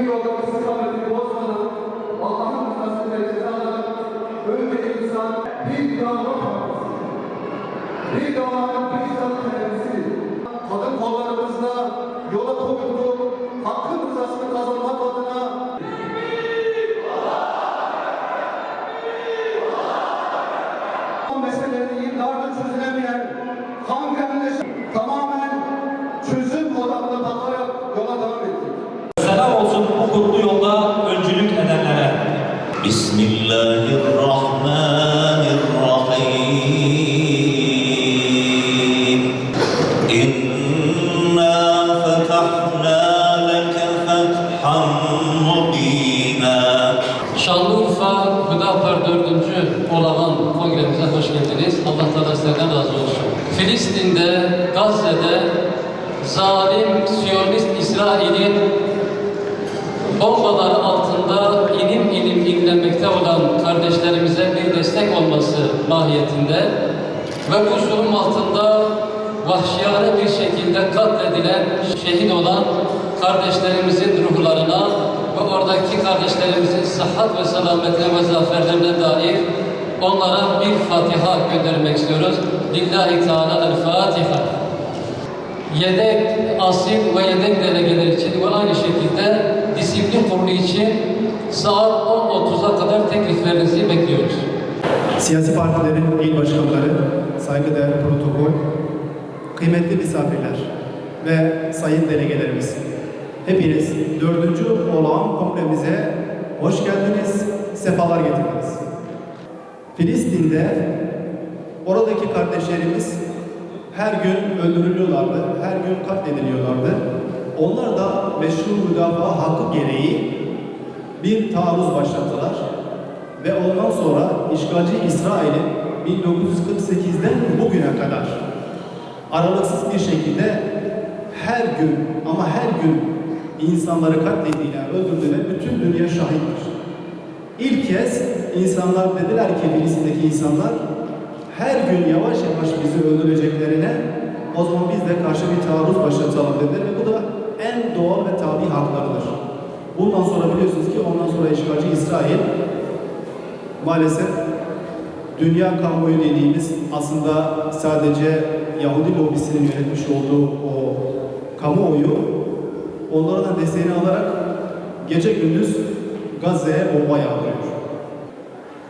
Bu yolda istikametini bozmadan Allah'ın rızasını ve alarak önce insan bir dava partisi, bir davanın bizzat kendisi, kadın kollarımızla yola koyuldu, hakkın rızasını kazanmak adına meselelerini yıllardır çözülemeyen kanunleşme tamamen çözüm odaklı bakarak yola devam ettik. Selam olsun bu kutlu yolda öncülük edenlere. Bismillahirrahmanirrahim. İnna fetahna leke fethan mubina. Şanlıurfa Hüdapar 4. Olağan Kongremize hoş geldiniz. Allah Teala sizlerden razı olsun. Filistin'de, Gazze'de zalim Siyonist İsrail'in bombaları altında ilim ilim inlemekte olan kardeşlerimize bir destek olması mahiyetinde ve bu zulüm altında vahşiyane bir şekilde katledilen, şehit olan kardeşlerimizin ruhlarına ve oradaki kardeşlerimizin sıhhat ve selametine ve zaferlerine dair onlara bir Fatiha göndermek istiyoruz. Lillahi Teala'l-Fatiha. Yedek asil ve yedek delegeler için ve aynı şekilde disiplin kurulu için saat 10.30'a kadar tekliflerinizi bekliyoruz. Siyasi partilerin il başkanları, saygıdeğer protokol, kıymetli misafirler ve sayın delegelerimiz. Hepiniz 4. olağan kongremize hoş geldiniz, sefalar getirdiniz. Filistin'de oradaki kardeşlerimiz her gün öldürülüyorlardı, her gün katlediliyorlardı. Onlar da meşru müdafaa hakkı gereği bir taarruz başlattılar. Ve ondan sonra işgalci İsrail'in 1948'den bugüne kadar aralıksız bir şekilde her gün ama her gün insanları katlettiğine, öldürdüğüne bütün dünya şahittir. İlk kez insanlar dediler ki, Filistin'deki insanlar her gün yavaş yavaş bizi öldüreceklerine o zaman biz de karşı bir taarruz başlatalım dediler ve bu da en doğal ve tabi haklarıdır. Bundan sonra biliyorsunuz ki ondan sonra işgalci İsrail maalesef dünya kamuoyu dediğimiz aslında sadece Yahudi lobisinin yönetmiş olduğu o kamuoyu onlardan desteğini alarak gece gündüz Gazze'ye bomba yağdırıyor.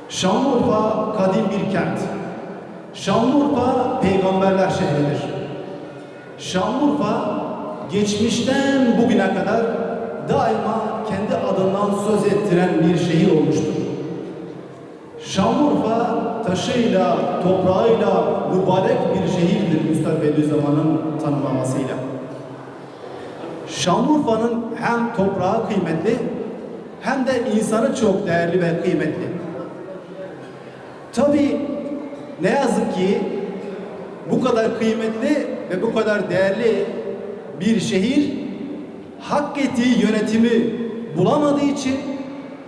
Şanlıurfa kadim bir kent. Şanlıurfa peygamberler şehridir. Şanlıurfa geçmişten bugüne kadar daima kendi adından söz ettiren bir şehir olmuştur. Şanlıurfa taşıyla, toprağıyla mübarek bir şehirdir Üstad Bediüzzaman'ın tanımlamasıyla. Şanlıurfa'nın hem toprağı kıymetli hem de insanı çok değerli ve kıymetli. Tabii ne yazık ki bu kadar kıymetli ve bu kadar değerli bir şehir hak ettiği yönetimi bulamadığı için,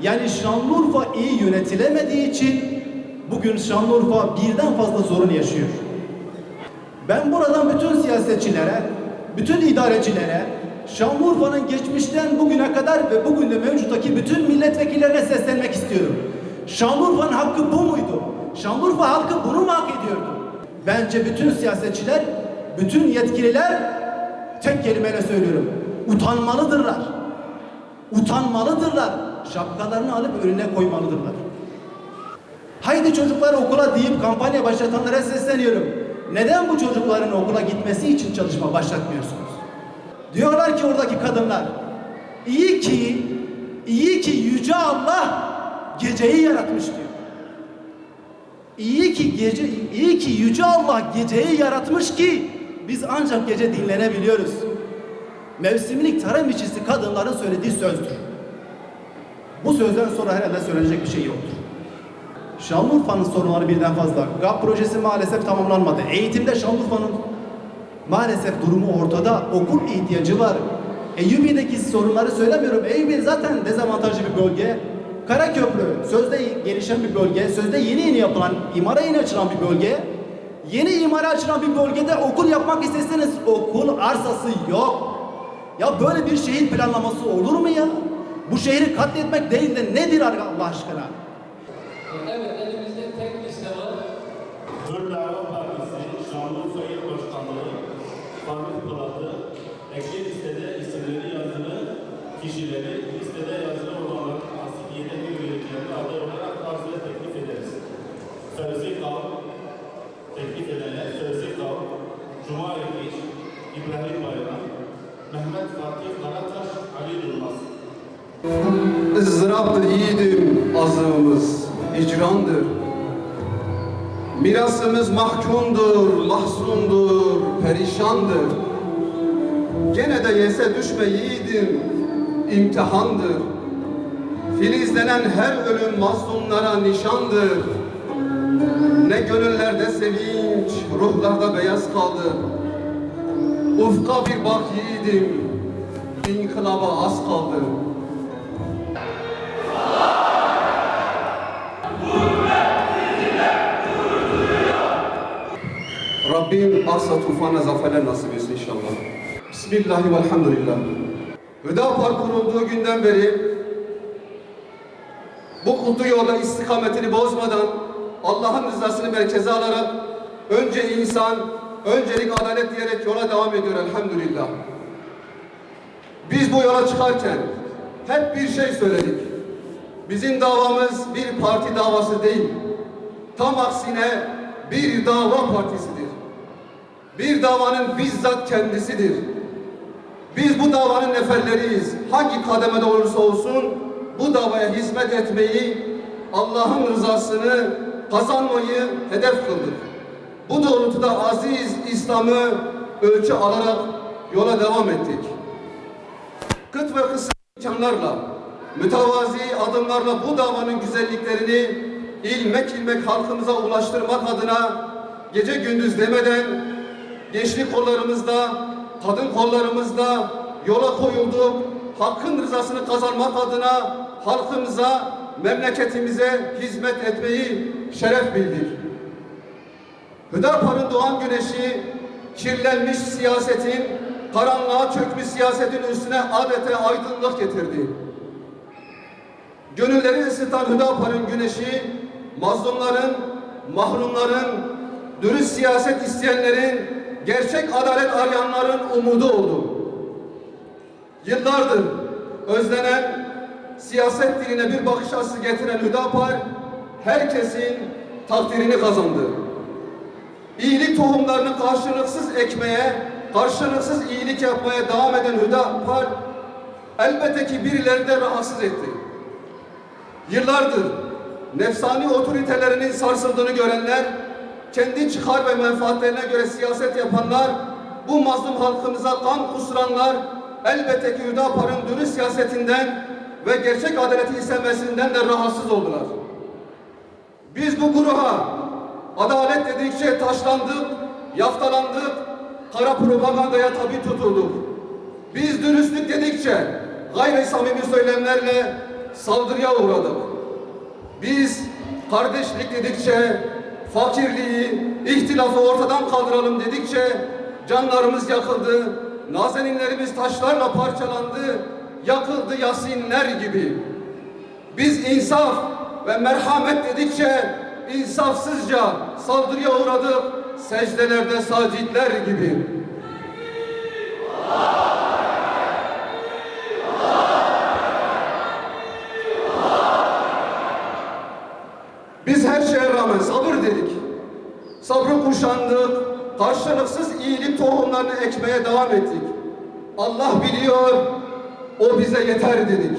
yani Şanlıurfa iyi yönetilemediği için bugün Şanlıurfa birden fazla sorun yaşıyor. Ben buradan bütün siyasetçilere, bütün idarecilere, Şanlıurfa'nın geçmişten bugüne kadar ve bugün de mevcuttaki bütün milletvekillerine seslenmek istiyorum. Şanlıurfa'nın hakkı bu muydu? Şanlıurfa halkı bunu mu hak ediyordu? Bence bütün siyasetçiler, bütün yetkililer tek kelimeyle söylüyorum, utanmalıdırlar. Utanmalıdırlar. Şapkalarını alıp önüne koymalıdırlar. Haydi çocuklar okula deyip kampanya başlatanlara sesleniyorum. Neden bu çocukların okula gitmesi için çalışma başlatmıyorsunuz? Diyorlar ki oradaki kadınlar, iyi ki Yüce Allah geceyi yaratmış diyor. İyi ki Yüce Allah geceyi yaratmış ki biz ancak gece dinlenebiliyoruz. Mevsimlik tarım işçisi kadınların söylediği sözdür. Bu sözden sonra herhalde söylenecek bir şey yoktur. Şanlıurfa'nın sorunları birden fazla. GAP projesi maalesef tamamlanmadı. Eğitimde Şanlıurfa'nın maalesef durumu ortada. Okul ihtiyacı var. Eyyubi'deki sorunları söylemiyorum. Eyyubi zaten dezavantajlı bir bölge. Karaköprü sözde gelişen bir bölge. Sözde yeni yapılan, imara yeni açılan bir bölge. Yeni imara açılan bir bölgede okul yapmak isteseniz okul arsası yok. Ya böyle bir şehir planlaması olur mu ya? Bu şehri katletmek değil de nedir Allah aşkına? Evet, elimizde tek liste var. Hür Dava Partisi Şanlıurfa İl Başkanlığı Faruk Polat'ı ekşi listede isimleri yazılı kişileri listede yazılı olanların asiliyete bir yöneticilerine aday olarak arz ve teklif ederiz. Sözlü kav, teklif edenler Sözlü kav, Cuma Erkiç, İbrahim Bayram, Mehmet Fatih Karataş, Ali Durmaz. ızdıraptır yiğidim azığımız, icrandır. Mirasımız mahkumdur, mahzundur, perişandır. Gene de yese düşme yiğidim, imtihandır. Filizlenen her ölüm mazlumlara nişandır. Ne gönüllerde sevinç, ruhlarda beyaz kaldı. Ufka bir bak yiğidim, inkılaba az kaldı. Rabbim arsa tufana zaferler nasip etsin inşallah. Bismillahi velhamdülillah. Hüdapar kurulduğu günden beri bu kutlu yolda istikametini bozmadan Allah'ın rızasını merkeze alarak önce insan, öncelik adalet diyerek yola devam ediyor elhamdülillah. Biz bu yola çıkarken hep bir şey söyledik. Bizim davamız bir parti davası değil. Tam aksine bir dava partisidir. Bir davanın bizzat kendisidir. Biz bu davanın neferleriyiz. Hangi kademede olursa olsun bu davaya hizmet etmeyi, Allah'ın rızasını kazanmayı hedef kıldık. Bu doğrultuda aziz İslam'ı ölçü alarak yola devam ettik. Kıt ve kısa imkanlarla, mütevazi adımlarla bu davanın güzelliklerini ilmek ilmek halkımıza ulaştırmak adına gece gündüz demeden gençlik kollarımızda, kadın kollarımızda yola koyulduk. Hakkın rızasını kazanmak adına halkımıza, memleketimize hizmet etmeyi şeref bildik. Hüdapar'ın doğan güneşi kirlenmiş siyasetin, karanlığa çökmüş siyasetin üstüne adeta aydınlık getirdi. Gönülleri ısıtan Hüdapar'ın güneşi, mazlumların, mahrumların, dürüst siyaset isteyenlerin, gerçek adalet arayanların umudu oldu. Yıllardır özlenen, siyaset diline bir bakış açısı getiren Hüdapar, herkesin takdirini kazandı. İyilik tohumlarını karşılıksız ekmeye, karşılıksız iyilik yapmaya devam eden Hüdapar, elbette ki birileri de rahatsız etti. Yıllardır nefsani otoritelerinin sarsıldığını görenler, kendi çıkar ve menfaatlerine göre siyaset yapanlar, bu mazlum halkımıza kan kusuranlar, elbette ki Hüdapar'ın dürüst siyasetinden ve gerçek adaleti istemesinden de rahatsız oldular. Biz bu güruha adalet dedikçe taşlandık, yaftalandık, kara propagandaya tabi tutulduk. Biz dürüstlük dedikçe gayri samimi söylemlerle saldırıya uğradık. Biz kardeşlik dedikçe fakirliği, ihtilafı ortadan kaldıralım dedikçe canlarımız yakıldı, nazeninlerimiz taşlarla parçalandı, yakıldı Yasinler gibi. Biz insaf ve merhamet dedikçe insafsızca saldırıya uğradık, secdelerde sacitler gibi. Biz her şeye rağmen sabır dedik. Sabrı kuşandık, karşılıksız iyilik tohumlarını ekmeye devam ettik. Allah biliyor, o bize yeter dedik.